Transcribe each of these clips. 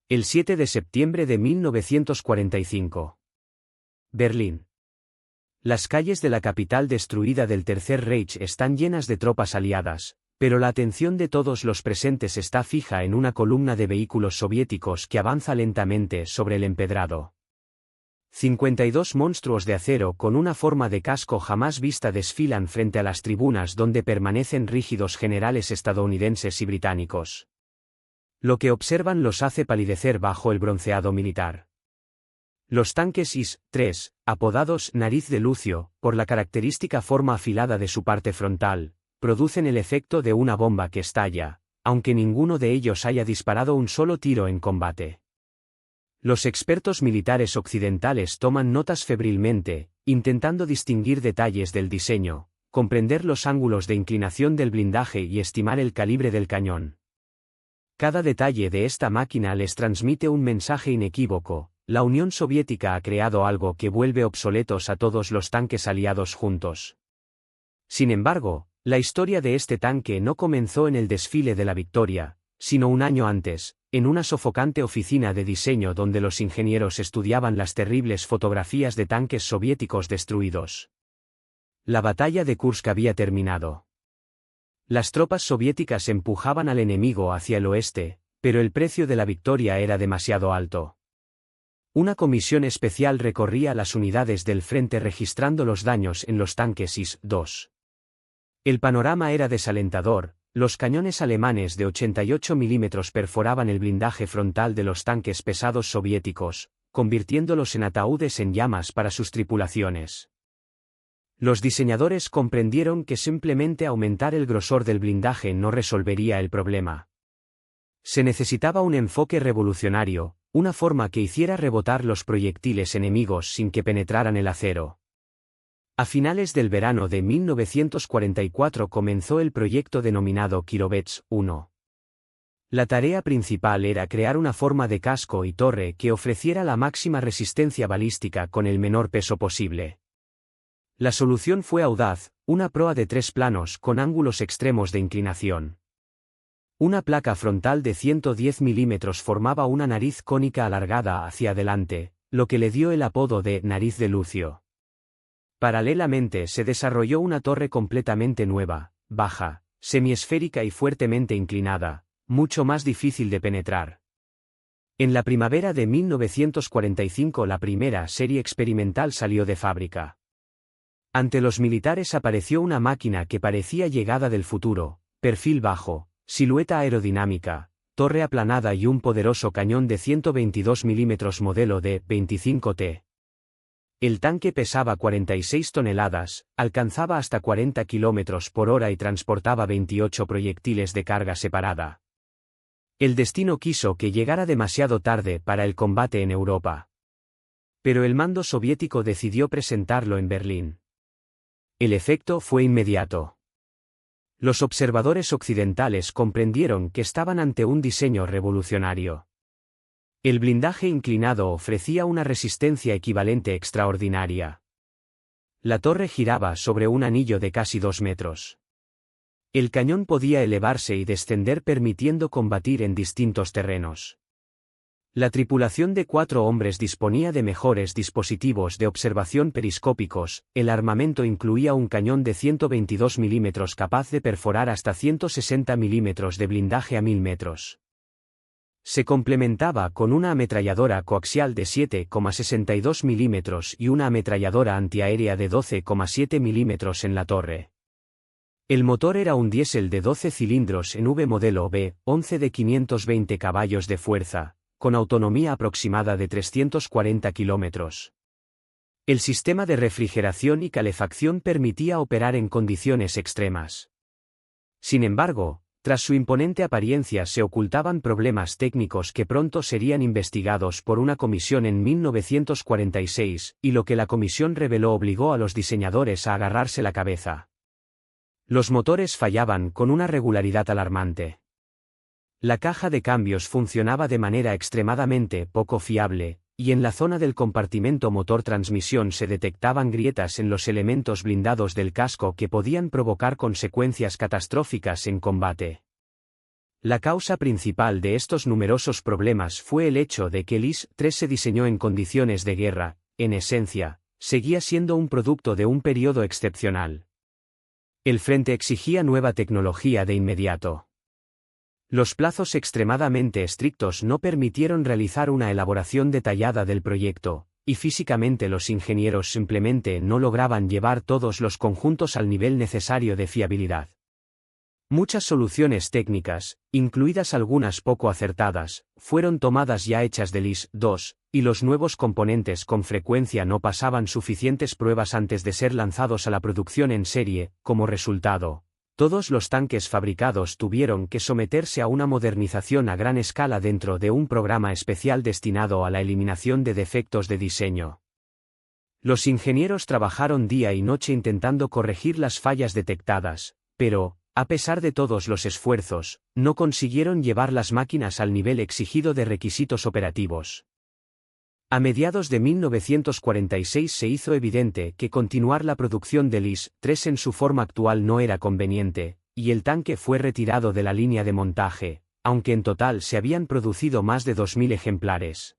El 7 de septiembre de 1945. Berlín. Las calles de la capital destruida del Tercer Reich están llenas de tropas aliadas, pero la atención de todos los presentes está fija en una columna de vehículos soviéticos que avanza lentamente sobre el empedrado. 52 monstruos de acero con una forma de casco jamás vista desfilan frente a las tribunas donde permanecen rígidos generales estadounidenses y británicos. Lo que observan los hace palidecer bajo el bronceado militar. Los tanques IS-3, apodados nariz de lucio, por la característica forma afilada de su parte frontal, producen el efecto de una bomba que estalla, aunque ninguno de ellos haya disparado un solo tiro en combate. Los expertos militares occidentales toman notas febrilmente, intentando distinguir detalles del diseño, comprender los ángulos de inclinación del blindaje y estimar el calibre del cañón. Cada detalle de esta máquina les transmite un mensaje inequívoco: la Unión Soviética ha creado algo que vuelve obsoletos a todos los tanques aliados juntos. Sin embargo, la historia de este tanque no comenzó en el desfile de la victoria, sino un año antes, en una sofocante oficina de diseño donde los ingenieros estudiaban las terribles fotografías de tanques soviéticos destruidos. La batalla de Kursk había terminado. Las tropas soviéticas empujaban al enemigo hacia el oeste, pero el precio de la victoria era demasiado alto. Una comisión especial recorría las unidades del frente registrando los daños en los tanques IS-2. El panorama era desalentador: los cañones alemanes de 88 mm perforaban el blindaje frontal de los tanques pesados soviéticos, convirtiéndolos en ataúdes en llamas para sus tripulaciones. Los diseñadores comprendieron que simplemente aumentar el grosor del blindaje no resolvería el problema. Se necesitaba un enfoque revolucionario, una forma que hiciera rebotar los proyectiles enemigos sin que penetraran el acero. A finales del verano de 1944 comenzó el proyecto denominado Kilovets 1. La tarea principal era crear una forma de casco y torre que ofreciera la máxima resistencia balística con el menor peso posible. La solución fue audaz: una proa de 3 planos con ángulos extremos de inclinación. Una placa frontal de 110 mm formaba una nariz cónica alargada hacia adelante, lo que le dio el apodo de nariz de lucio. Paralelamente se desarrolló una torre completamente nueva, baja, semiesférica y fuertemente inclinada, mucho más difícil de penetrar. En la primavera de 1945 la primera serie experimental salió de fábrica. Ante los militares apareció una máquina que parecía llegada del futuro: perfil bajo, silueta aerodinámica, torre aplanada y un poderoso cañón de 122 mm modelo de 25T. El tanque pesaba 46 toneladas, alcanzaba hasta 40 km por hora y transportaba 28 proyectiles de carga separada. El destino quiso que llegara demasiado tarde para el combate en Europa. Pero el mando soviético decidió presentarlo en Berlín. El efecto fue inmediato. Los observadores occidentales comprendieron que estaban ante un diseño revolucionario. El blindaje inclinado ofrecía una resistencia equivalente extraordinaria. La torre giraba sobre un anillo de casi 2 metros. El cañón podía elevarse y descender permitiendo combatir en distintos terrenos. La tripulación de 4 hombres disponía de mejores dispositivos de observación periscópicos. El armamento incluía un cañón de 122 mm capaz de perforar hasta 160 mm de blindaje a 1000 metros. Se complementaba con una ametralladora coaxial de 7,62 mm y una ametralladora antiaérea de 12,7 mm en la torre. El motor era un diésel de 12 cilindros en V modelo B11 de 520 caballos de fuerza, con autonomía aproximada de 340 kilómetros. El sistema de refrigeración y calefacción permitía operar en condiciones extremas. Sin embargo, tras su imponente apariencia se ocultaban problemas técnicos que pronto serían investigados por una comisión en 1946, y lo que la comisión reveló obligó a los diseñadores a agarrarse la cabeza. Los motores fallaban con una regularidad alarmante. La caja de cambios funcionaba de manera extremadamente poco fiable, y en la zona del compartimento motor-transmisión se detectaban grietas en los elementos blindados del casco que podían provocar consecuencias catastróficas en combate. La causa principal de estos numerosos problemas fue el hecho de que el IS-3 se diseñó en condiciones de guerra. En esencia, seguía siendo un producto de un periodo excepcional. El frente exigía nueva tecnología de inmediato. Los plazos extremadamente estrictos no permitieron realizar una elaboración detallada del proyecto, y físicamente los ingenieros simplemente no lograban llevar todos los conjuntos al nivel necesario de fiabilidad. Muchas soluciones técnicas, incluidas algunas poco acertadas, fueron tomadas ya hechas del IS-2, y los nuevos componentes con frecuencia no pasaban suficientes pruebas antes de ser lanzados a la producción en serie. Como resultado, todos los tanques fabricados tuvieron que someterse a una modernización a gran escala dentro de un programa especial destinado a la eliminación de defectos de diseño. Los ingenieros trabajaron día y noche intentando corregir las fallas detectadas, pero, a pesar de todos los esfuerzos, no consiguieron llevar las máquinas al nivel exigido de requisitos operativos. A mediados de 1946 se hizo evidente que continuar la producción del IS-3 en su forma actual no era conveniente, y el tanque fue retirado de la línea de montaje, aunque en total se habían producido más de 2000 ejemplares.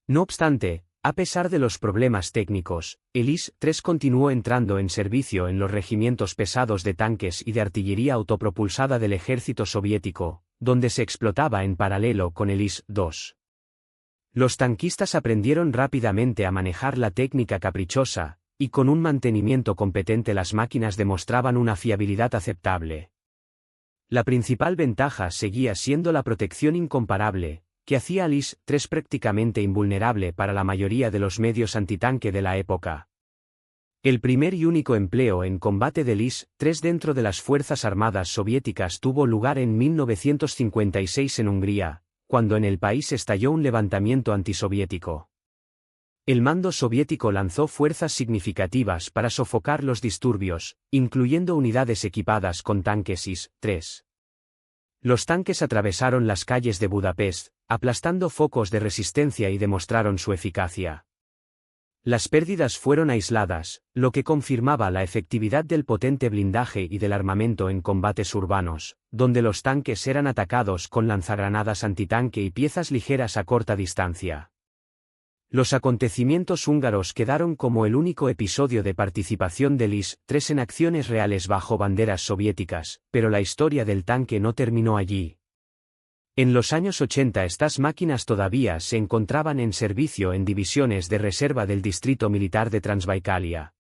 No obstante, a pesar de los problemas técnicos, el IS-3 continuó entrando en servicio en los regimientos pesados de tanques y de artillería autopropulsada del ejército soviético, donde se explotaba en paralelo con el IS-2. Los tanquistas aprendieron rápidamente a manejar la técnica caprichosa, y con un mantenimiento competente las máquinas demostraban una fiabilidad aceptable. La principal ventaja seguía siendo la protección incomparable, que hacía al IS-3 prácticamente invulnerable para la mayoría de los medios antitanque de la época. El primer y único empleo en combate del IS-3 dentro de las Fuerzas Armadas soviéticas tuvo lugar en 1956 en Hungría, cuando en el país estalló un levantamiento antisoviético. El mando soviético lanzó fuerzas significativas para sofocar los disturbios, incluyendo unidades equipadas con tanques IS-3. Los tanques atravesaron las calles de Budapest, aplastando focos de resistencia y demostraron su eficacia. Las pérdidas fueron aisladas, lo que confirmaba la efectividad del potente blindaje y del armamento en combates urbanos, donde los tanques eran atacados con lanzagranadas antitanque y piezas ligeras a corta distancia. Los acontecimientos húngaros quedaron como el único episodio de participación del IS-3 en acciones reales bajo banderas soviéticas, pero la historia del tanque no terminó allí. En los años 80 estas máquinas todavía se encontraban en servicio en divisiones de reserva del Distrito Militar de Transbaikalia.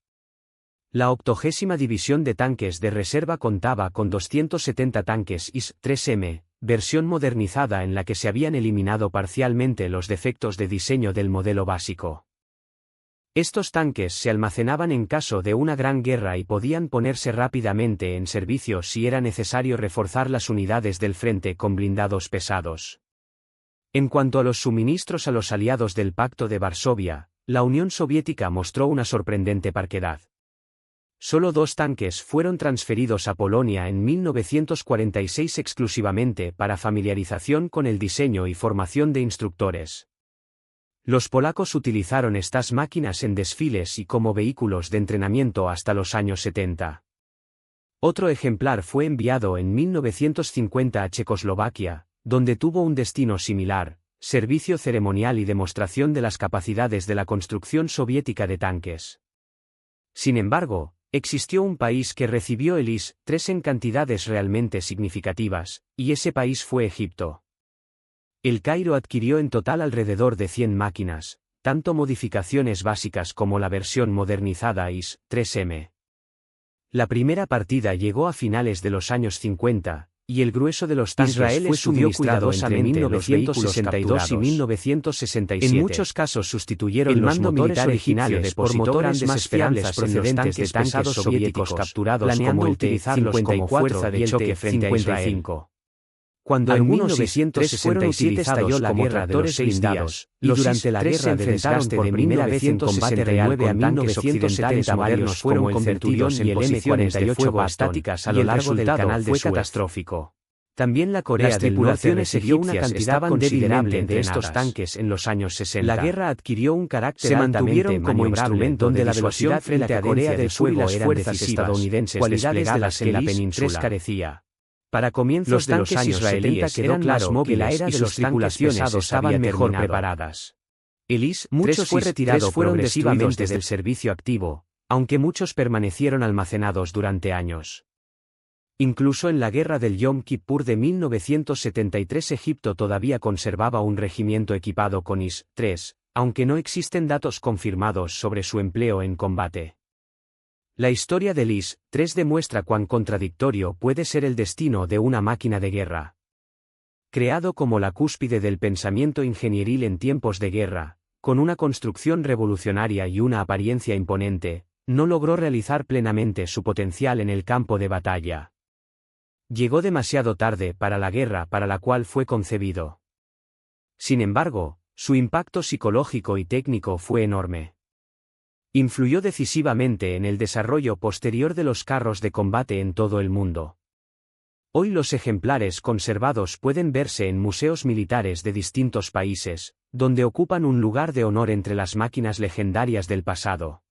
La 80ª División de Tanques de Reserva contaba con 270 tanques IS-3M, versión modernizada en la que se habían eliminado parcialmente los defectos de diseño del modelo básico. Estos tanques se almacenaban en caso de una gran guerra y podían ponerse rápidamente en servicio si era necesario reforzar las unidades del frente con blindados pesados. En cuanto a los suministros a los aliados del Pacto de Varsovia, la Unión Soviética mostró una sorprendente parquedad. Solo 2 tanques fueron transferidos a Polonia en 1946 exclusivamente para familiarización con el diseño y formación de instructores. Los polacos utilizaron estas máquinas en desfiles y como vehículos de entrenamiento hasta los años 70. Otro ejemplar fue enviado en 1950 a Checoslovaquia, donde tuvo un destino similar, servicio ceremonial y demostración de las capacidades de la construcción soviética de tanques. Sin embargo, existió un país que recibió el IS-3 en cantidades realmente significativas, y ese país fue Egipto. El Cairo adquirió en total alrededor de 100 máquinas, tanto modificaciones básicas como la versión modernizada IS-3M. La primera partida llegó a finales de los años 50, y el grueso de los tanques fue suministrado entre 1962 y 1967. En muchos casos sustituyeron los motores originales por motores más fiables procedentes de tanques soviéticos capturados, planeando utilizarlos como fuerza de choque frente a Israel. Cuando en 1967 estalló la guerra de los 6 días, y durante la guerra de desgaste de primera vez en combate real con tanques occidentales modernos fueron convertidos en posiciones de fuego estáticas a lo largo del canal de Suez. Fue catastrófico. También la Corea del Norte recibió una cantidad considerable de estos tanques en los años 60. La guerra adquirió un carácter se mantuvieron como instrumento donde la velocidad frente a Corea del Sur y las fuerzas estadounidenses cualidades de las que la península carecía. Para comienzos de los años 70 quedó claro que la era de los tanques pesados estaban mejor preparadas. El IS-3 fue retirado progresivamente del servicio activo, aunque muchos permanecieron almacenados durante años. Incluso en la guerra del Yom Kippur de 1973 Egipto todavía conservaba un regimiento equipado con IS-3, aunque no existen datos confirmados sobre su empleo en combate. La historia del IS-3 demuestra cuán contradictorio puede ser el destino de una máquina de guerra. Creado como la cúspide del pensamiento ingenieril en tiempos de guerra, con una construcción revolucionaria y una apariencia imponente, no logró realizar plenamente su potencial en el campo de batalla. Llegó demasiado tarde para la guerra para la cual fue concebido. Sin embargo, su impacto psicológico y técnico fue enorme. Influyó decisivamente en el desarrollo posterior de los carros de combate en todo el mundo. Hoy los ejemplares conservados pueden verse en museos militares de distintos países, donde ocupan un lugar de honor entre las máquinas legendarias del pasado.